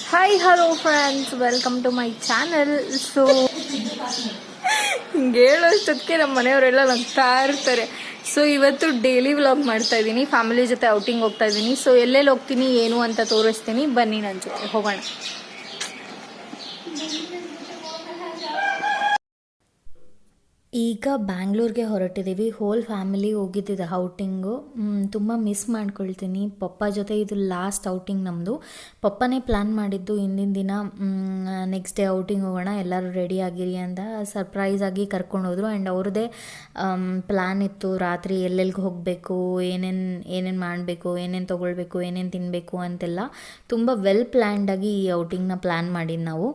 Hi hello friends, welcome to my channel. So ಹಿಂಗೆ ಹೇಳೋಷ್ಟೊತ್ತಿಗೆ ನಮ್ಮ ಮನೆಯವರೆಲ್ಲ ನಗ್ತಾ ಇರ್ತಾರೆ. ಸೊ ಇವತ್ತು ಡೈಲಿ ವ್ಲಾಗ್ ಮಾಡ್ತಾ ಇದ್ದೀನಿ. ಫ್ಯಾಮಿಲಿ ಜೊತೆ ಔಟಿಂಗ್ ಹೋಗ್ತಾ ಇದ್ದೀನಿ. ಸೊ ಎಲ್ಲೆಲ್ಲಿ ಹೋಗ್ತೀನಿ ಏನು ಅಂತ ತೋರಿಸ್ತೀನಿ, ಬನ್ನಿ ನನ್ನ ಜೊತೆ ಹೋಗೋಣ. ಈಗ ಬ್ಯಾಂಗ್ಳೂರ್ಗೆ ಹೊರಟಿದ್ದೀವಿ. ಹೋಲ್ ಫ್ಯಾಮಿಲಿ ಹೋಗಿದ್ದಿದೆ ಔಟಿಂಗು. ತುಂಬ ಮಿಸ್ ಮಾಡ್ಕೊಳ್ತೀನಿ. ಪಪ್ಪ ಜೊತೆ ಇದು ಲಾಸ್ಟ್ ಔಟಿಂಗ್ ನಮ್ಮದು. ಪಪ್ಪನೇ ಪ್ಲ್ಯಾನ್ ಮಾಡಿದ್ದು ಹಿಂದಿನ ದಿನ ನೆಕ್ಸ್ಟ್ ಡೇ ಔಟಿಂಗ್ ಹೋಗೋಣ, ಎಲ್ಲರೂ ರೆಡಿ ಆಗಿರಿ ಅಂತ ಸರ್ಪ್ರೈಸಾಗಿ ಕರ್ಕೊಂಡೋದ್ರು. ಆ್ಯಂಡ್ ಅವ್ರದ್ದೇ ಪ್ಲ್ಯಾನ್ ಇತ್ತು, ರಾತ್ರಿ ಎಲ್ಲೆಲ್ಲಿಗೆ ಹೋಗಬೇಕು, ಏನೇನು ಮಾಡಬೇಕು, ಏನೇನು ತೊಗೊಳ್ಬೇಕು, ಏನೇನು ತಿನ್ನಬೇಕು ಅಂತೆಲ್ಲ ತುಂಬ ವೆಲ್ ಪ್ಲ್ಯಾನ್ಡಾಗಿ ಈ ಔಟಿಂಗ್ನ ಪ್ಲ್ಯಾನ್ ಮಾಡಿದ್ದು ನಾವು.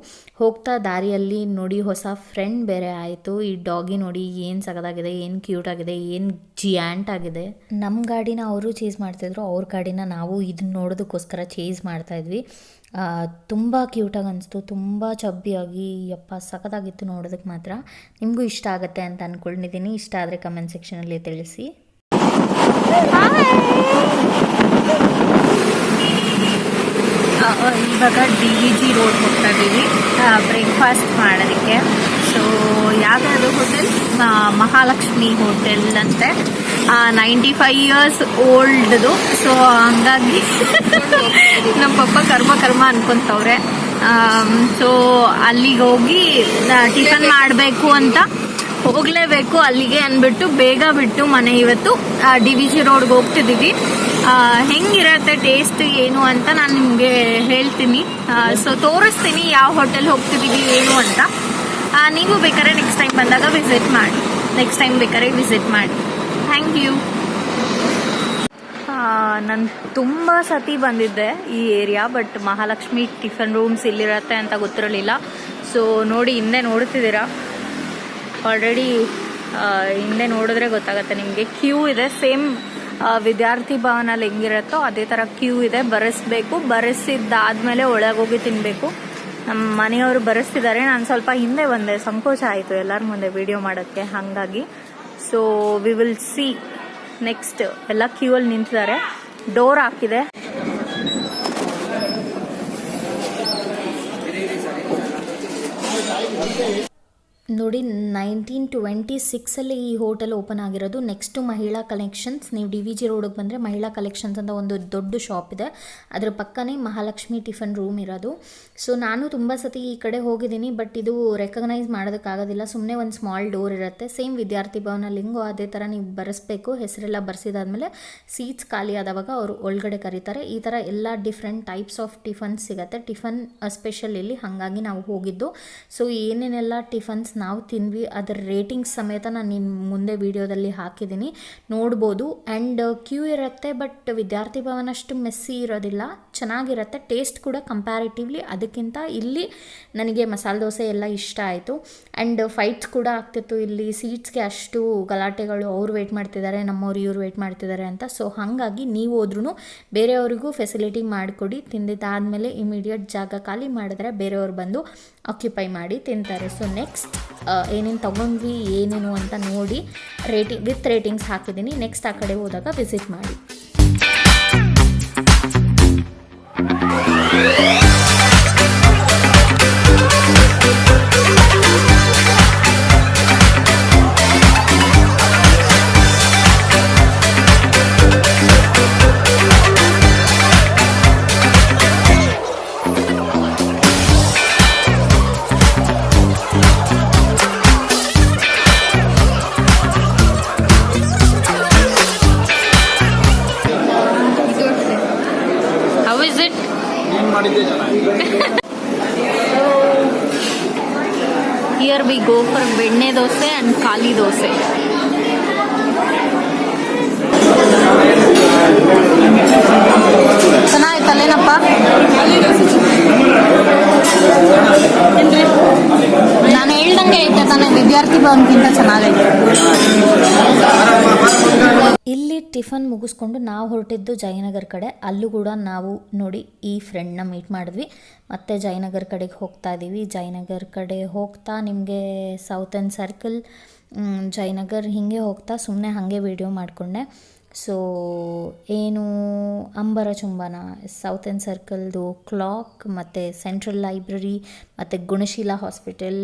ಹೋಗ್ತಾ ದಾರಿಯಲ್ಲಿ ನೋಡಿ ಹೊಸ ಫ್ರೆಂಡ್ ಬೇರೆ ಆಯಿತು. ಈ ಡಾಗಿ ನೋಡಿ ಏನು ಸಗದಾಗಿದೆ, ಏನು ಕ್ಯೂಟ್ ಆಗಿದೆ, ಏನು ಜಿಯಾಂಟ್ ಆಗಿದೆ. ನಮ್ಮ ಗಾಡಿನ ಅವರು ಚೇಸ್ ಮಾಡ್ತಾಯಿದ್ರು, ಅವ್ರ ಗಾಡಿನ ನಾವು ಇದನ್ನ ನೋಡೋದಕ್ಕೋಸ್ಕರ ಚೇಸ್ ಮಾಡ್ತಾಯಿದ್ವಿ. ತುಂಬ ಕ್ಯೂಟಾಗಿ ಅನಿಸ್ತು, ತುಂಬ ಚಬ್ಬಿಯಾಗಿ. ಯಪ್ಪ ಸಖತ್ತಾಗಿತ್ತು ನೋಡೋದಕ್ಕೆ ಮಾತ್ರ. ನಿಮಗೂ ಇಷ್ಟ ಆಗುತ್ತೆ ಅಂತ ಅಂದ್ಕೊಂಡಿದ್ದೀನಿ. ಇಷ್ಟ ಆದರೆ ಕಮೆಂಟ್ ಸೆಕ್ಷನಲ್ಲಿ ತಿಳಿಸಿ. ಇವಾಗ DVG ರೋಡ್ ಹೋಗ್ತಾ ಇದ್ದೀವಿ ಬ್ರೇಕ್ಫಾಸ್ಟ್ ಮಾಡೋದಕ್ಕೆ. ಸೊ ಯಾವ್ದಾದ್ರು ಹೋಟೆಲ್, ಮಹಾಲಕ್ಷ್ಮಿ ಹೋಟೆಲ್ ಅಂತೆ. 95 ಇಯರ್ಸ್ ಓಲ್ಡ್ದು. ಸೊ ಹಂಗಾಗಿ ನಮ್ಮ ಪಪ್ಪ ಕರ್ಮ ಅನ್ಕೊಂತವ್ರೆ. ಸೊ ಅಲ್ಲಿಗೆ ಹೋಗಿ ಟಿಫನ್ ಮಾಡಬೇಕು ಅಂತ ಹೋಗಲೇಬೇಕು ಅಲ್ಲಿಗೆ ಅಂದ್ಬಿಟ್ಟು ಬೇಗ ಬಿಟ್ಟು ಮನೆ ಇವತ್ತು DVG ರೋಡ್ಗೆ ಹೋಗ್ತಿದ್ದೀವಿ. ಹೆಂಗಿರತ್ತೆ ಟೇಸ್ಟ್ ಏನು ಅಂತ ನಾನು ನಿಮಗೆ ಹೇಳ್ತೀನಿ. ಸೊ ತೋರಿಸ್ತೀನಿ ಯಾವ ಹೋಟೆಲ್ ಹೋಗ್ತಿದ್ದೀವಿ ಏನು ಅಂತ. ನೀವು ಬೇಕಾದ್ರೆ ನೆಕ್ಸ್ಟ್ ಟೈಮ್ ಬಂದಾಗ ವಿಸಿಟ್ ಮಾಡಿ. Thank you. ನಾನು ತುಂಬ ಸತಿ ಬಂದಿದ್ದೆ ಈ area, but Mahalakshmi tiffin rooms ಇಲ್ಲಿರತ್ತೆ ಅಂತ ಗೊತ್ತಿರಲಿಲ್ಲ. ಸೊ ನೋಡಿ, ಹಿಂದೆ ನೋಡ್ತಿದ್ದೀರಾ ಆಲ್ರೆಡಿ. ಹಿಂದೆ ನೋಡಿದ್ರೆ ಗೊತ್ತಾಗುತ್ತೆ ನಿಮಗೆ. ಕ್ಯೂ ಇದೆ, ಸೇಮ್ ವಿದ್ಯಾರ್ಥಿ ಭವನಲ್ಲಿ ಹೆಂಗಿರುತ್ತೋ ಅದೇ ಥರ ಕ್ಯೂ ಇದೆ. ಬರೆಸಿದ್ದಾದ್ಮೇಲೆ ಒಳಗೋಗಿ ತಿನ್ನಬೇಕು. ನಮ್ಮ ಮನೆಯವರು ಬರೆಸ್ತಿದ್ದಾರೆ. ನಾನು ಸ್ವಲ್ಪ ಹಿಂದೆ ಬಂದೆ, ಸಂಕೋಚ ಆಯಿತು ಎಲ್ಲರ ಮುಂದೆ ವಿಡಿಯೋ ಮಾಡೋಕ್ಕೆ, ಹಾಗಾಗಿ. So we will see next. ಎಲ್ಲ ಕ್ಯೂ ಅಲ್ಲಿ ನಿಂತಿದ್ದಾರೆ, ಡೋರ್ ಹಾಕಿದೆ. ನೋಡಿ, 1926 ಈ ಹೋಟೆಲ್ ಓಪನ್ ಆಗಿರೋದು. ನೆಕ್ಸ್ಟು ಮಹಿಳಾ ಕಲೆಕ್ಷನ್ಸ್. ನೀವು DVG ರೋಡಿಗೆ ಬಂದರೆ ಮಹಿಳಾ ಕಲೆಕ್ಷನ್ಸ್ ಅಂತ ಒಂದು ದೊಡ್ಡ ಶಾಪ್ ಇದೆ, ಅದ್ರ ಪಕ್ಕನೇ ಮಹಾಲಕ್ಷ್ಮಿ ಟಿಫನ್ ರೂಮ್ ಇರೋದು. ಸೊ ನಾನು ತುಂಬ ಸತಿ ಈ ಕಡೆ ಹೋಗಿದ್ದೀನಿ, ಬಟ್ ಇದು ರೆಕಗ್ನೈಸ್ ಮಾಡೋದಕ್ಕಾಗೋದಿಲ್ಲ. ಸುಮ್ಮನೆ ಒಂದು ಸ್ಮಾಲ್ ಡೋರ್ ಇರುತ್ತೆ, ಸೇಮ್ ವಿದ್ಯಾರ್ಥಿ ಭವನಲ್ಲಿ ಹೆಂಗೋ ಅದೇ ಥರ ನೀವು ಬರೆಸ್ಬೇಕು. ಹೆಸರೆಲ್ಲ ಬರೆಸಿದಾದ್ಮೇಲೆ ಸೀಟ್ಸ್ ಖಾಲಿ ಆದವಾಗ ಅವರು ಒಳಗಡೆ ಕರೀತಾರೆ. ಈ ಥರ ಎಲ್ಲ ಡಿಫ್ರೆಂಟ್ ಟೈಪ್ಸ್ ಆಫ್ ಟಿಫನ್ಸ್ ಸಿಗುತ್ತೆ. ಟಿಫನ್ ಸ್ಪೆಷಲ್ ಇಲ್ಲಿ, ಹಾಗಾಗಿ ನಾವು ಹೋಗಿದ್ದು. ಸೊ ಏನೇನೆಲ್ಲ ಟಿಫನ್ಸ್ ನಾವು ತಿಂದ್ವಿ ಅದರ ರೇಟಿಂಗ್ಸ್ ಸಮೇತ ನಾನು ನಿಮ್ಮ ಮುಂದೆ ವಿಡಿಯೋದಲ್ಲಿ ಹಾಕಿದ್ದೀನಿ, ನೋಡ್ಬೋದು. ಆ್ಯಂಡ್ ಕ್ಯೂ ಇರುತ್ತೆ, ಬಟ್ ವಿದ್ಯಾರ್ಥಿ ಭವನ ಅಷ್ಟು ಮೆಸ್ಸಿ ಇರೋದಿಲ್ಲ, ಚೆನ್ನಾಗಿರುತ್ತೆ. ಟೇಸ್ಟ್ ಕೂಡ ಕಂಪ್ಯಾರಿಟಿವ್ಲಿ ಅದಕ್ಕಿಂತ ಇಲ್ಲಿ ನನಗೆ ಮಸಾಲೆ ದೋಸೆ ಎಲ್ಲ ಇಷ್ಟ ಆಯಿತು. ಆ್ಯಂಡ್ ಫೈಟ್ಸ್ ಕೂಡ ಆಗ್ತಿತ್ತು ಇಲ್ಲಿ. ಸೀಟ್ಸ್ಗೆ ಅಷ್ಟು ಗಲಾಟೆಗಳು, ಅವ್ರು ವೆಯ್ಟ್ ಮಾಡ್ತಿದ್ದಾರೆ, ನಮ್ಮವ್ರು ಇವ್ರು ವೆಯ್ಟ್ ಮಾಡ್ತಿದ್ದಾರೆ ಅಂತ. ಸೊ ಹಾಗಾಗಿ ನೀವು ಹೋದ್ರೂ ಬೇರೆಯವ್ರಿಗೂ ಫೆಸಿಲಿಟಿ ಮಾಡಿಕೊಡಿ. ತಿಂದಿದ್ದಾದಮೇಲೆ ಇಮಿಡಿಯೇಟ್ ಜಾಗ ಖಾಲಿ ಮಾಡಿದ್ರೆ ಬೇರೆಯವ್ರು ಬಂದು ಆಕ್ಯುಪೈ ಮಾಡಿ ತಿಂತಾರೆ. ಸೊ ನೆಕ್ಸ್ಟ್ ಏನೇನು ತೊಗೊಂಡ್ವಿ ಏನೇನು ಅಂತ ನೋಡಿ ವಿತ್ ರೇಟಿಂಗ್ಸ್ ಹಾಕಿದ್ದೀನಿ. ನೆಕ್ಸ್ಟ್ ಆ ಕಡೆ ಹೋದಾಗ ವಿಸಿಟ್ ಮಾಡಿ. Here we go for ಬೆಣ್ಣೆ ದೋಸೆ and ಖಾಲಿ ದೋಸೆ. ಚೆನ್ನಾಗಿತ್ತಲ್ಲೇನಪ್ಪ? ನಾನು ಹೇಳ್ದಂಗೆ ಐತೆ ತಾನೇ, ವಿದ್ಯಾರ್ಥಿ ಭವನಕ್ಕಿಂತ ಚೆನ್ನಾಗೈತೆ. ಇಲ್ಲಿ ಟಿಫನ್ ಮುಗಿಸ್ಕೊಂಡು ನಾವು ಹೊರಟಿದ್ದು ಜಯನಗರ್ ಕಡೆ. ಅಲ್ಲೂ ಕೂಡ ನಾವು ನೋಡಿ ಈ ಫ್ರೆಂಡ್ನ ಮೀಟ್ ಮಾಡಿದ್ವಿ. ಮತ್ತು ಜಯನಗರ್ ಕಡೆಗೆ ಹೋಗ್ತಾ ಇದ್ದೀವಿ. ಜಯನಗರ್ ಕಡೆ ಹೋಗ್ತಾ ನಿಮಗೆ ಸೌತ್ ಆ್ಯಂಡ್ ಸರ್ಕಲ್, ಜಯನಗರ್ ಹೀಗೆ ಹೋಗ್ತಾ ಸುಮ್ಮನೆ ಹಾಗೆ ವೀಡಿಯೋ ಮಾಡಿಕೊಂಡೆ. ಸೊ ಏನು ಅಂಬರ ಚುಂಬನ, ಸೌತ್ ಎಂಡ್ ಸರ್ಕಲ್ದು ಕ್ಲಾಕ್ ಮತ್ತು ಸೆಂಟ್ರಲ್ ಲೈಬ್ರರಿ ಮತ್ತು ಗುಣಶೀಲ ಹಾಸ್ಪಿಟಲ್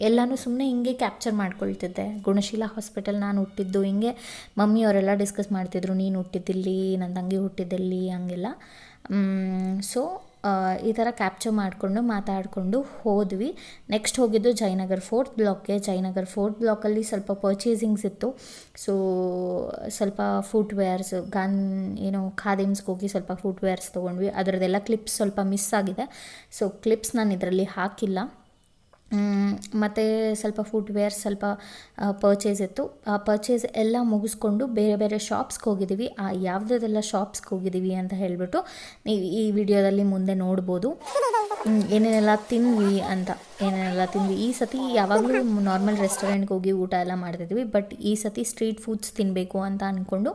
ಎಲ್ಲನೂ ಸುಮ್ಮನೆ ಹಿಂಗೆ ಕ್ಯಾಪ್ಚರ್ ಮಾಡ್ಕೊಳ್ತಿದ್ದೆ. ಗುಣಶೀಲ ಹಾಸ್ಪಿಟಲ್ ನಾನು ಹುಟ್ಟಿದ್ದು ಹಿಂಗೆ ಮಮ್ಮಿಯವರೆಲ್ಲ ಡಿಸ್ಕಸ್ ಮಾಡ್ತಿದ್ರು, ನೀನು ಹುಟ್ಟಿದ್ದಿಲ್ಲಿ, ನನ್ನ ತಂಗಿ ಹುಟ್ಟಿದ್ದಲ್ಲಿ, ಹಂಗೆಲ್ಲ. ಸೊ ಈ ಥರ ಕ್ಯಾಪ್ಚರ್ ಮಾಡಿಕೊಂಡು ಮಾತಾಡಿಕೊಂಡು ಹೋದ್ವಿ. ನೆಕ್ಸ್ಟ್ ಹೋಗಿದ್ದು ಜಯನಗರ್ 4th ಬ್ಲಾಕ್ಗೆ. ಜಯನಗರ್ 4th ಬ್ಲಾಕಲ್ಲಿ ಸ್ವಲ್ಪ ಪರ್ಚೇಸಿಂಗ್ಸ್ ಇತ್ತು. ಸೊ ಸ್ವಲ್ಪ ಫುಟ್ವೇರ್ಸ್ ಏನೋ ಖಾದಿಮ್ಸ್ಗೆ ಹೋಗಿ ಸ್ವಲ್ಪ ಫುಟ್ವೇರ್ಸ್ ತೊಗೊಂಡ್ವಿ. ಅದರದ್ದೆಲ್ಲ ಕ್ಲಿಪ್ಸ್ ಸ್ವಲ್ಪ ಮಿಸ್ ಆಗಿದೆ. ಸೊ ಕ್ಲಿಪ್ಸ್ ನಾನು ಇದರಲ್ಲಿ ಹಾಕಿಲ್ಲ. ಮತ್ತು ಸ್ವಲ್ಪ ಫುಟ್ವೇರ್ ಸ್ವಲ್ಪ ಪರ್ಚೇಸ್ ಇತ್ತು. ಆ ಪರ್ಚೇಸ್ ಎಲ್ಲ ಮುಗಿಸ್ಕೊಂಡು ಬೇರೆ ಬೇರೆ ಶಾಪ್ಸ್ಗೆ ಹೋಗಿದ್ದೀವಿ. ಯಾವುದೆಲ್ಲ ಶಾಪ್ಸ್ಗೆ ಹೋಗಿದ್ದೀವಿ ಅಂತ ಹೇಳಿಬಿಟ್ಟು ನೀವು ಈ ವಿಡಿಯೋದಲ್ಲಿ ಮುಂದೆ ನೋಡ್ಬೋದು. ಏನೇನೆಲ್ಲ ತಿಂದ್ವಿ ಅಂತ. ಈ ಸತಿ ಯಾವಾಗಲೂ ನಾರ್ಮಲ್ ರೆಸ್ಟೋರೆಂಟ್ಗೆ ಹೋಗಿ ಊಟ ಎಲ್ಲ ಮಾಡ್ತಿದ್ವಿ, ಬಟ್ ಈ ಸತಿ ಸ್ಟ್ರೀಟ್ ಫುಡ್ಸ್ ತಿನ್ನಬೇಕು ಅಂತ ಅಂದ್ಕೊಂಡು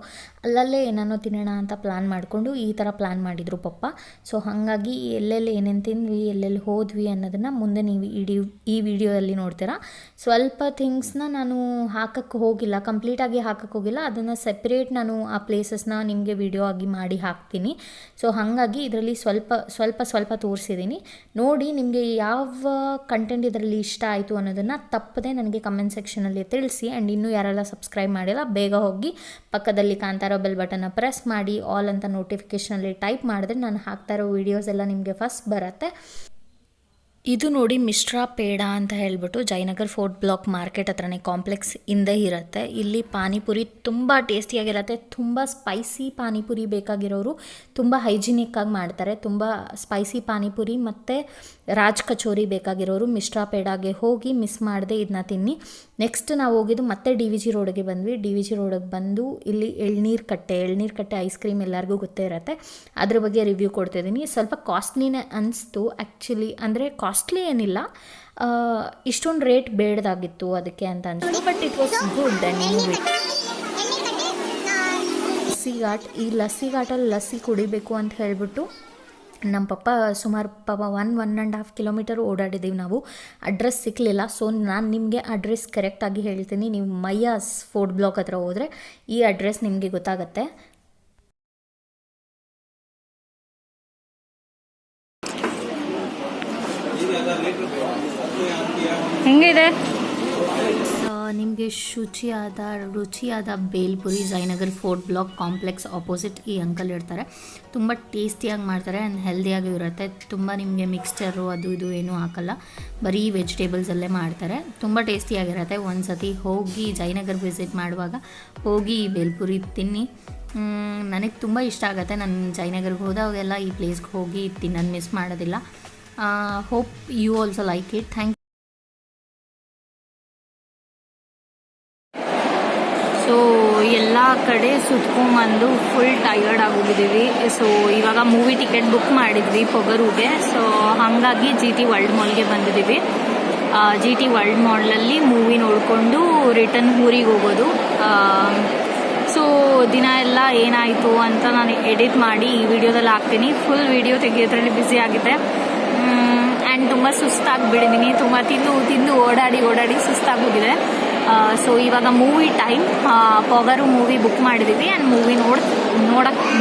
ಅಲ್ಲಲ್ಲೇ ಏನೇನೋ ತಿನ್ನೋಣ ಅಂತ ಪ್ಲ್ಯಾನ್ ಮಾಡಿಕೊಂಡು ಈ ಥರ ಪ್ಲ್ಯಾನ್ ಮಾಡಿದರು ಪಪ್ಪ. ಸೊ ಹಾಗಾಗಿ ಎಲ್ಲೆಲ್ಲಿ ಏನೇನು ತಿಂದ್ವಿ, ಎಲ್ಲೆಲ್ಲಿ ಹೋದ್ವಿ ಅನ್ನೋದನ್ನು ಮುಂದೆ ನೀವು ಈ ವಿಡಿಯೋದಲ್ಲಿ ನೋಡ್ತೀರಾ. ಸ್ವಲ್ಪ ಥಿಂಗ್ಸ್ನ ನಾನು ಹಾಕಕ್ಕೆ ಹೋಗಿಲ್ಲ, ಕಂಪ್ಲೀಟಾಗಿ ಹಾಕಕ್ಕೆ ಹೋಗಿಲ್ಲ. ಅದನ್ನು ಸೆಪ್ರೇಟ್ ನಾನು ಆ ಪ್ಲೇಸಸ್ನ ನಿಮಗೆ ವಿಡಿಯೋ ಆಗಿ ಮಾಡಿ ಹಾಕ್ತೀನಿ. ಸೊ ಹಾಗಾಗಿ ಇದರಲ್ಲಿ ಸ್ವಲ್ಪ ತೋರಿಸಿದ್ದೀನಿ. ನೋಡಿ ನಿಮಗೆ ಯಾವ ಕಂಟೆಂಟ್ ಇದರಲ್ಲಿ ಇಷ್ಟ ಆಯಿತು ಅನ್ನೋದನ್ನು ತಪ್ಪದೆ ನನಗೆ ಕಮೆಂಟ್ ಸೆಕ್ಷನಲ್ಲಿ ತಿಳಿಸಿ. ಆ್ಯಂಡ್ ಇನ್ನೂ ಯಾರೆಲ್ಲ ಸಬ್ಸ್ಕ್ರೈಬ್ ಮಾಡಿಲ್ಲ ಬೇಗ ಹೋಗಿ ಪಕ್ಕದಲ್ಲಿ ಕಾಣ್ತಾ ಇರೋ ಬೆಲ್ ಬಟನ್ನ ಪ್ರೆಸ್ ಮಾಡಿ, ಆಲ್ ಅಂತ ನೋಟಿಫಿಕೇಷನಲ್ಲಿ ಟೈಪ್ ಮಾಡಿದ್ರೆ ನಾನು ಹಾಕ್ತಾ ಇರೋ ವೀಡಿಯೋಸ್ ಎಲ್ಲ ನಿಮಗೆ ಫಸ್ಟ್ ಬರುತ್ತೆ. ಇದು ನೋಡಿ ಮಿಶ್ರಾ ಪೇಡ ಅಂತ ಹೇಳಿಬಿಟ್ಟು ಜಯನಗರ್ 4th ಬ್ಲಾಕ್ ಮಾರ್ಕೆಟ್ ಹತ್ರನೇ ಕಾಂಪ್ಲೆಕ್ಸ್ ಹಿಂದೆ ಇರುತ್ತೆ. ಇಲ್ಲಿ ಪಾನಿಪುರಿ ತುಂಬ ಟೇಸ್ಟಿಯಾಗಿರುತ್ತೆ. ತುಂಬ ಸ್ಪೈಸಿ ಪಾನಿಪುರಿ ಬೇಕಾಗಿರೋರು ತುಂಬ ಹೈಜಿನಿಕ್ಕಾಗಿ ಮಾಡ್ತಾರೆ. ತುಂಬ ಸ್ಪೈಸಿ ಪಾನಿಪುರಿ ಮತ್ತು ರಾಜ್ ಕಚೋರಿ ಬೇಕಾಗಿರೋರು ಮಿಶ್ರಾ ಪೇಡಾಗೆ ಹೋಗಿ ಮಿಸ್ ಮಾಡದೆ ಇದನ್ನ ತಿನ್ನಿ. ನೆಕ್ಸ್ಟ್ ನಾವು ಹೋಗಿದ್ದು ಮತ್ತೆ DVG ರೋಡ್ಗೆ ಬಂದ್ವಿ. DVG ರೋಡಿಗೆ ಬಂದು ಇಲ್ಲಿ ಎಳ್ನೀರು ಕಟ್ಟೆ ಐಸ್ ಕ್ರೀಮ್ ಎಲ್ಲರಿಗೂ ಗೊತ್ತೇ ಇರುತ್ತೆ. ಅದ್ರ ಬಗ್ಗೆ ರಿವ್ಯೂ ಕೊಡ್ತಿದ್ದೀನಿ. ಸ್ವಲ್ಪ ಕಾಸ್ಟ್ಲಿನೇ ಅನಿಸ್ತು ಆ್ಯಕ್ಚುಲಿ. ಅಂದರೆ ಕಾಸ್ಟ್ಲಿ ಏನಿಲ್ಲ, ಇಷ್ಟೊಂದು ರೇಟ್ ಬೇಡದಾಗಿತ್ತು ಅದಕ್ಕೆ ಅಂತ ಅನಿಸ್ತು, but it was good and movie. ಈ ಲಸ್ಸಿ ಘಾಟಲ್ಲಿ ಲಸ್ಸಿ ಕುಡಿಬೇಕು ಅಂತ ಹೇಳಿಬಿಟ್ಟು ನಮ್ಮ ಪಪ್ಪ ಸುಮಾರು 1.5 ಕಿಲೋಮೀಟರ್ ಓಡಾಡಿದ್ದೀವಿ ನಾವು. ಅಡ್ರೆಸ್ ಸಿಕ್ಕಲಿಲ್ಲ. ಸೊ ನಾನು ನಿಮಗೆ ಅಡ್ರೆಸ್ ಕರೆಕ್ಟಾಗಿ ಹೇಳ್ತೀನಿ. ನೀವು ಮಯ್ಯಾಸ್ 4th ಬ್ಲಾಕ್ ಹತ್ರ ಹೋದರೆ ಈ ಅಡ್ರೆಸ್ ನಿಮಗೆ ಗೊತ್ತಾಗತ್ತೆ. ಹೆಂಗಿದೆ ನಿಮಗೆ ರುಚಿಯಾದ bhelpuri Jayanagar 4th block complex opposite ಈ ಅಂಕಲ್ ಇರ್ತಾರೆ. ತುಂಬ ಟೇಸ್ಟಿಯಾಗಿ ಮಾಡ್ತಾರೆ ಆ್ಯಂಡ್ ಹೆಲ್ದಿಯಾಗಿ ಇರುತ್ತೆ. ತುಂಬ ನಿಮಗೆ ಮಿಕ್ಸ್ಚರು ಅದು ಇದು ಏನೂ ಹಾಕಲ್ಲ, ಬರೀ ವೆಜಿಟೇಬಲ್ಸಲ್ಲೇ ಮಾಡ್ತಾರೆ. ತುಂಬ ಟೇಸ್ಟಿಯಾಗಿರುತ್ತೆ. ಒಂದು ಸತಿ ಹೋಗಿ ಜಯನಗರ್ ವಿಸಿಟ್ ಮಾಡುವಾಗ ಹೋಗಿ ಈ ಬೇಲ್ಪುರಿ ತಿನ್ನಿ. ನನಗೆ ತುಂಬ ಇಷ್ಟ ಆಗುತ್ತೆ. ನಾನು ಜಯನಗರ್ಗೆ ಹೋದಾಗೆಲ್ಲ ಈ ಪ್ಲೇಸ್ಗೆ ಹೋಗಿ ತಿನ್ನೋದು ಮಿಸ್ ಮಾಡೋದಿಲ್ಲ. Hope you also like it. Thank you. So ಎಲ್ಲ ಕಡೆ ಸುತ್ಕೊಂಬಂದು ಫುಲ್ ಟಯರ್ಡ್ ಆಗೋಗಿದ್ದೀವಿ. ಸೊ ಇವಾಗ ಮೂವಿ ಟಿಕೆಟ್ ಬುಕ್ ಮಾಡಿದ್ವಿ ಪೊಗರುಗೆ. ಸೊ ಹಾಗಾಗಿ GT ವರ್ಲ್ಡ್ ಮಾಲ್ಗೆ ಬಂದಿದ್ದೀವಿ. GT ವರ್ಲ್ಡ್ ಮಾಲಲ್ಲಿ ಮೂವಿ ನೋಡಿಕೊಂಡು ರಿಟರ್ನ್ ಊರಿಗೆ ಹೋಗೋದು. ಸೊ ದಿನ ಎಲ್ಲ ಏನಾಯಿತು ಅಂತ ನಾನು ಎಡಿಟ್ ಮಾಡಿ ಈ ವಿಡಿಯೋದಲ್ಲಿ ಹಾಕ್ತೀನಿ. ಫುಲ್ ವಿಡಿಯೋ ತೆಗಿಯೋದ್ರಲ್ಲಿ ಬ್ಯುಸಿ ಆಗಿದೆ ಆ್ಯಂಡ್ ತುಂಬ ಸುಸ್ತಾಗಿಬಿಟ್ಟಿದ್ದೀನಿ. ತುಂಬ ತಿಂದು ಓಡಾಡಿ ಸುಸ್ತಾಗೋಗಿದೆ. ಸೊ ಇವಾಗ movie time. Pogaru movie book ಮಾಡಿದ್ದೀವಿ ಆ್ಯಂಡ್ ಮೂವಿ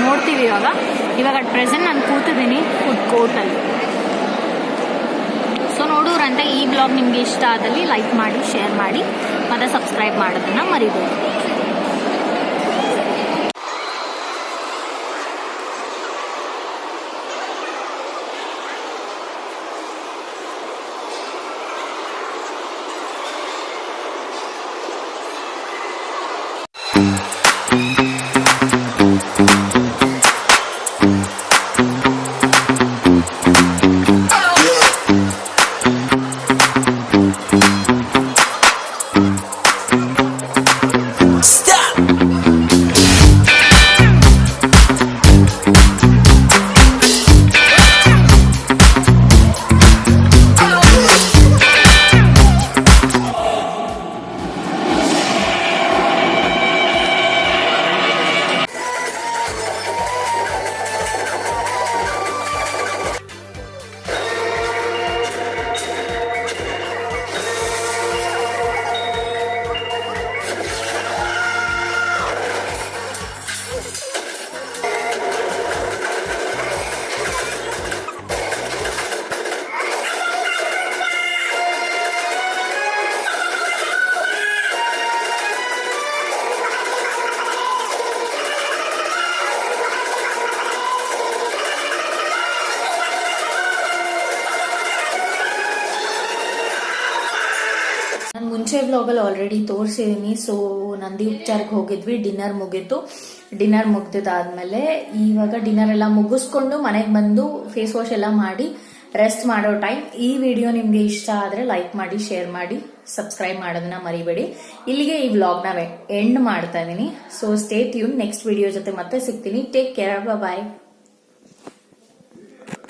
ನೋಡ್ತೀವಿ ಇವಾಗ ಅಟ್ ಪ್ರೆಸೆಂಟ್ ನಾನು ಕೂತಿದ್ದೀನಿ ಫುಡ್ ಕೋರ್ಟಲ್ಲಿ. ಸೊ ನೋಡೋರಂತೆ ಈ ಬ್ಲಾಗ್ ನಿಮಗೆ ಇಷ್ಟ ಆದಲ್ಲಿ ಲೈಕ್ ಮಾಡಿ, ಶೇರ್ ಮಾಡಿ ಮತ್ತು ಸಬ್ಸ್ಕ್ರೈಬ್ ಮಾಡೋದನ್ನು ಮರಿಬೇಡಿ. ವ್ಲಾಗಲ್ಲಿ ಆಲ್ರೆಡಿ ತೋರಿಸಿದೀನಿ. ಸೊ ನಂದಿ ಉಪಚಾರಕ್ಕೆ ಹೋಗಿದ್ವಿ, ಡಿನ್ನರ್ ಮುಗೀತು. ಡಿನ್ನರ್ ಮುಗ್ದಿದ್ದಾದ್ಮೇಲೆ ಇವಾಗ ಡಿನ್ನರ್ ಎಲ್ಲ ಮುಗಿಸ್ಕೊಂಡು ಮನೆಗೆ ಬಂದು ಫೇಸ್ ವಾಶ್ ಎಲ್ಲ ಮಾಡಿ ರೆಸ್ಟ್ ಮಾಡೋ ಟೈಮ್. ಈ ವಿಡಿಯೋ ನಿಮ್ಗೆ ಇಷ್ಟ ಆದ್ರೆ ಲೈಕ್ ಮಾಡಿ, ಶೇರ್ ಮಾಡಿ, ಸಬ್ಸ್ಕ್ರೈಬ್ ಮಾಡೋದನ್ನ ಮರಿಬೇಡಿ. ಇಲ್ಲಿಗೆ ಈ ವ್ಲಾಗ್ನ ಎಂಡ್ ಮಾಡ್ತಾ ಇದೀನಿ. So stay tune, next video ಜೊತೆ ಮತ್ತೆ ಸಿಗ್ತೀನಿ. ಟೇಕ್ ಕೇರ್, ಬಾಯ್.